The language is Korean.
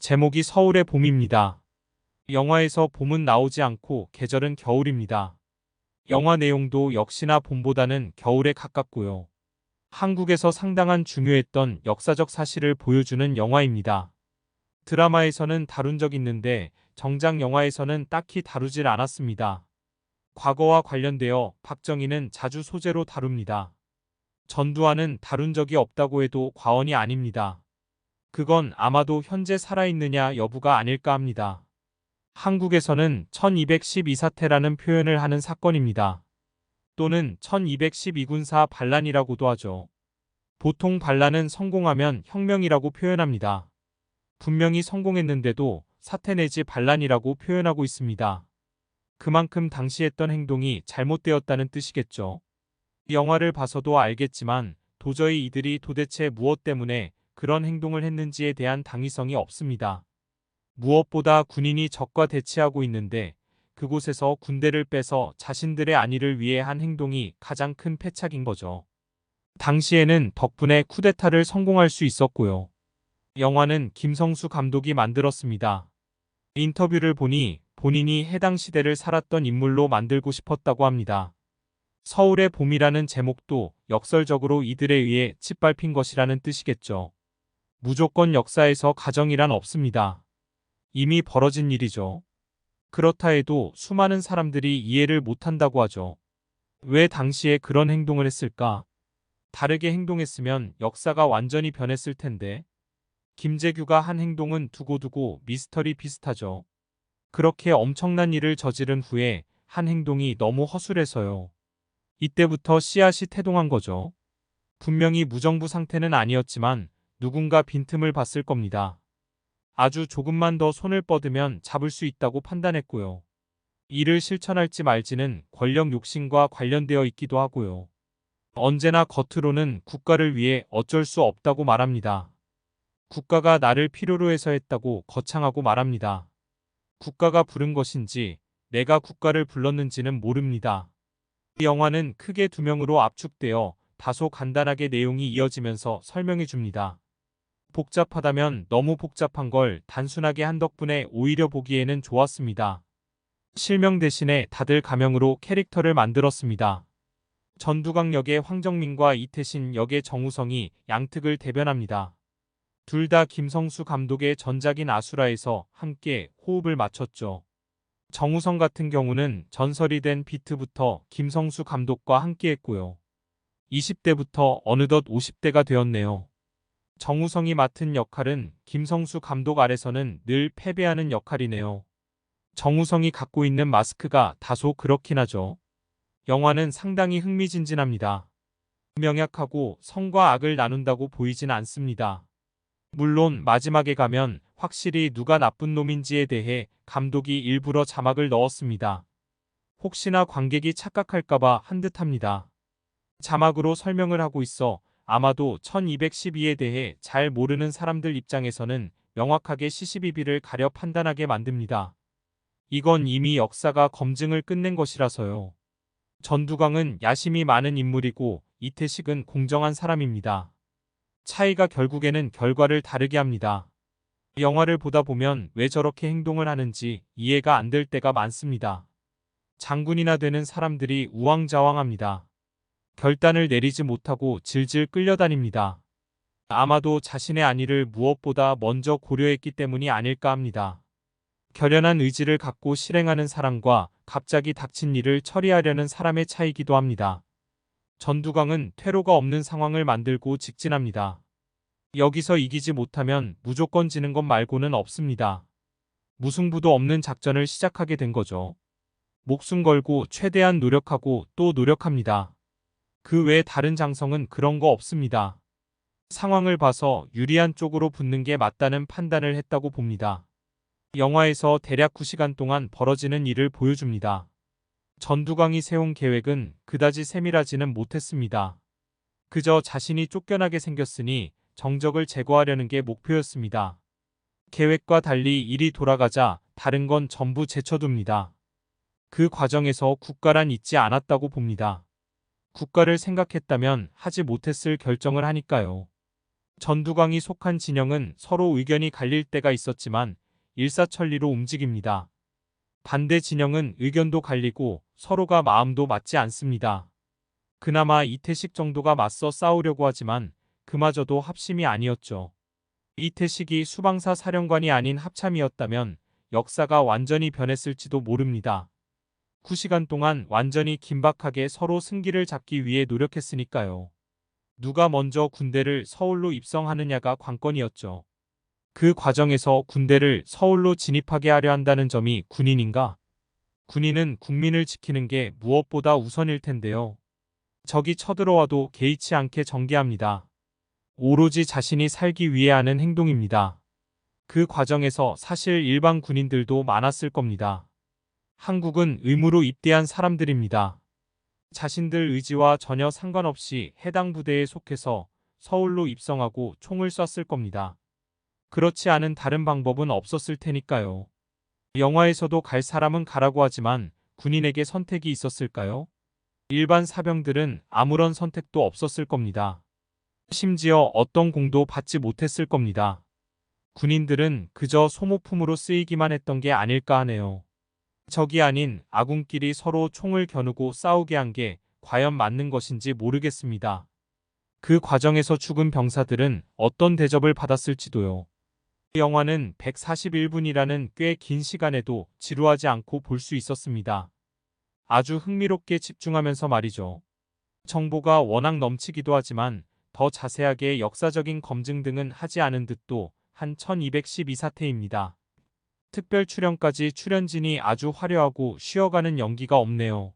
제목이 서울의 봄입니다. 영화에서 봄은 나오지 않고 계절은 겨울입니다. 영화 내용도 역시나 봄보다는 겨울에 가깝고요. 한국에서 상당한 중요했던 역사적 사실을 보여주는 영화입니다. 드라마에서는 다룬 적 있는데 정작 영화에서는 딱히 다루질 않았습니다. 과거와 관련되어 박정희는 자주 소재로 다룹니다. 전두환은 다룬 적이 없다고 해도 과언이 아닙니다. 그건 아마도 현재 살아있느냐 여부가 아닐까 합니다. 한국에서는 1212 사태라는 표현을 하는 사건입니다. 또는 1212군사 반란이라고도 하죠. 보통 반란은 성공하면 혁명이라고 표현합니다. 분명히 성공했는데도 사태 내지 반란이라고 표현하고 있습니다. 그만큼 당시 했던 행동이 잘못되었다는 뜻이겠죠. 영화를 봐서도 알겠지만 도저히 이들이 도대체 무엇 때문에 그런 행동을 했는지에 대한 당위성이 없습니다. 무엇보다 군인이 적과 대치하고 있는데 그곳에서 군대를 빼서 자신들의 안위를 위해 한 행동이 가장 큰 패착인 거죠. 당시에는 덕분에 쿠데타를 성공할 수 있었고요. 영화는 김성수 감독이 만들었습니다. 인터뷰를 보니 본인이 해당 시대를 살았던 인물로 만들고 싶었다고 합니다. 서울의 봄이라는 제목도 역설적으로 이들에 의해 짓밟힌 것이라는 뜻이겠죠. 무조건 역사에서 가정이란 없습니다. 이미 벌어진 일이죠. 그렇다 해도 수많은 사람들이 이해를 못한다고 하죠. 왜 당시에 그런 행동을 했을까? 다르게 행동했으면 역사가 완전히 변했을 텐데. 김재규가 한 행동은 두고두고 미스터리 비슷하죠. 그렇게 엄청난 일을 저지른 후에 한 행동이 너무 허술해서요. 이때부터 씨앗이 태동한 거죠. 분명히 무정부 상태는 아니었지만 누군가 빈틈을 봤을 겁니다. 아주 조금만 더 손을 뻗으면 잡을 수 있다고 판단했고요. 이를 실천할지 말지는 권력 욕심과 관련되어 있기도 하고요. 언제나 겉으로는 국가를 위해 어쩔 수 없다고 말합니다. 국가가 나를 필요로 해서 했다고 거창하고 말합니다. 국가가 부른 것인지 내가 국가를 불렀는지는 모릅니다. 이 영화는 크게 두 명으로 압축되어 다소 간단하게 내용이 이어지면서 설명해 줍니다. 복잡하다면 너무 복잡한 걸 단순하게 한 덕분에 오히려 보기에는 좋았습니다. 실명 대신에 다들 가명으로 캐릭터를 만들었습니다. 전두광 역의 황정민과 이태신 역의 정우성이 양특을 대변합니다. 둘 다 김성수 감독의 전작인 아수라에서 함께 호흡을 맞췄죠. 정우성 같은 경우는 전설이 된 비트부터 김성수 감독과 함께했고요. 20대부터 어느덧 50대가 되었네요. 정우성이 맡은 역할은 김성수 감독 아래서는 늘 패배하는 역할이네요. 정우성이 갖고 있는 마스크가 다소 그렇긴 하죠. 영화는 상당히 흥미진진합니다. 명약하고 성과 악을 나눈다고 보이진 않습니다. 물론 마지막에 가면 확실히 누가 나쁜 놈인지에 대해 감독이 일부러 자막을 넣었습니다. 혹시나 관객이 착각할까봐 한 듯합니다. 자막으로 설명을 하고 있어 아마도 1212에 대해 잘 모르는 사람들 입장에서는 명확하게 시시비비를 가려 판단하게 만듭니다. 이건 이미 역사가 검증을 끝낸 것이라서요. 전두광은 야심이 많은 인물이고 이태식은 공정한 사람입니다. 차이가 결국에는 결과를 다르게 합니다. 영화를 보다 보면 왜 저렇게 행동을 하는지 이해가 안 될 때가 많습니다. 장군이나 되는 사람들이 우왕좌왕합니다. 결단을 내리지 못하고 질질 끌려다닙니다. 아마도 자신의 안위를 무엇보다 먼저 고려했기 때문이 아닐까 합니다. 결연한 의지를 갖고 실행하는 사람과 갑자기 닥친 일을 처리하려는 사람의 차이기도 합니다. 전두광은 퇴로가 없는 상황을 만들고 직진합니다. 여기서 이기지 못하면 무조건 지는 것 말고는 없습니다. 무승부도 없는 작전을 시작하게 된 거죠. 목숨 걸고 최대한 노력하고 또 노력합니다. 그 외에 다른 장성은 그런 거 없습니다. 상황을 봐서 유리한 쪽으로 붙는 게 맞다는 판단을 했다고 봅니다. 영화에서 대략 9시간 동안 벌어지는 일을 보여줍니다. 전두광이 세운 계획은 그다지 세밀하지는 못했습니다. 그저 자신이 쫓겨나게 생겼으니 정적을 제거하려는 게 목표였습니다. 계획과 달리 일이 돌아가자 다른 건 전부 제쳐둡니다. 그 과정에서 국가란 있지 않았다고 봅니다. 국가를 생각했다면 하지 못했을 결정을 하니까요. 전두광이 속한 진영은 서로 의견이 갈릴 때가 있었지만 일사천리로 움직입니다. 반대 진영은 의견도 갈리고 서로가 마음도 맞지 않습니다. 그나마 이태식 정도가 맞서 싸우려고 하지만 그마저도 합심이 아니었죠. 이태식이 수방사 사령관이 아닌 합참이었다면 역사가 완전히 변했을지도 모릅니다. 9시간 동안 완전히 긴박하게 서로 승기를 잡기 위해 노력했으니까요. 누가 먼저 군대를 서울로 입성하느냐가 관건이었죠. 그 과정에서 군대를 서울로 진입하게 하려 한다는 점이 군인인가? 군인은 국민을 지키는 게 무엇보다 우선일 텐데요. 적이 쳐들어와도 개의치 않게 전개합니다. 오로지 자신이 살기 위해 하는 행동입니다. 그 과정에서 사실 일반 군인들도 많았을 겁니다. 한국은 의무로 입대한 사람들입니다. 자신들 의지와 전혀 상관없이 해당 부대에 속해서 서울로 입성하고 총을 쐈을 겁니다. 그렇지 않은 다른 방법은 없었을 테니까요. 영화에서도 갈 사람은 가라고 하지만 군인에게 선택이 있었을까요? 일반 사병들은 아무런 선택도 없었을 겁니다. 심지어 어떤 공도 받지 못했을 겁니다. 군인들은 그저 소모품으로 쓰이기만 했던 게 아닐까 하네요. 적이 아닌 아군끼리 서로 총을 겨누고 싸우게 한 게 과연 맞는 것인지 모르겠습니다. 그 과정에서 죽은 병사들은 어떤 대접을 받았을지도요. 영화는 141분이라는 꽤 긴 시간에도 지루하지 않고 볼 수 있었습니다. 아주 흥미롭게 집중하면서 말이죠. 정보가 워낙 넘치기도 하지만 더 자세하게 역사적인 검증 등은 하지 않은 듯도 한 1212사태입니다. 특별 출연까지 출연진이 아주 화려하고 쉬어가는 연기가 없네요.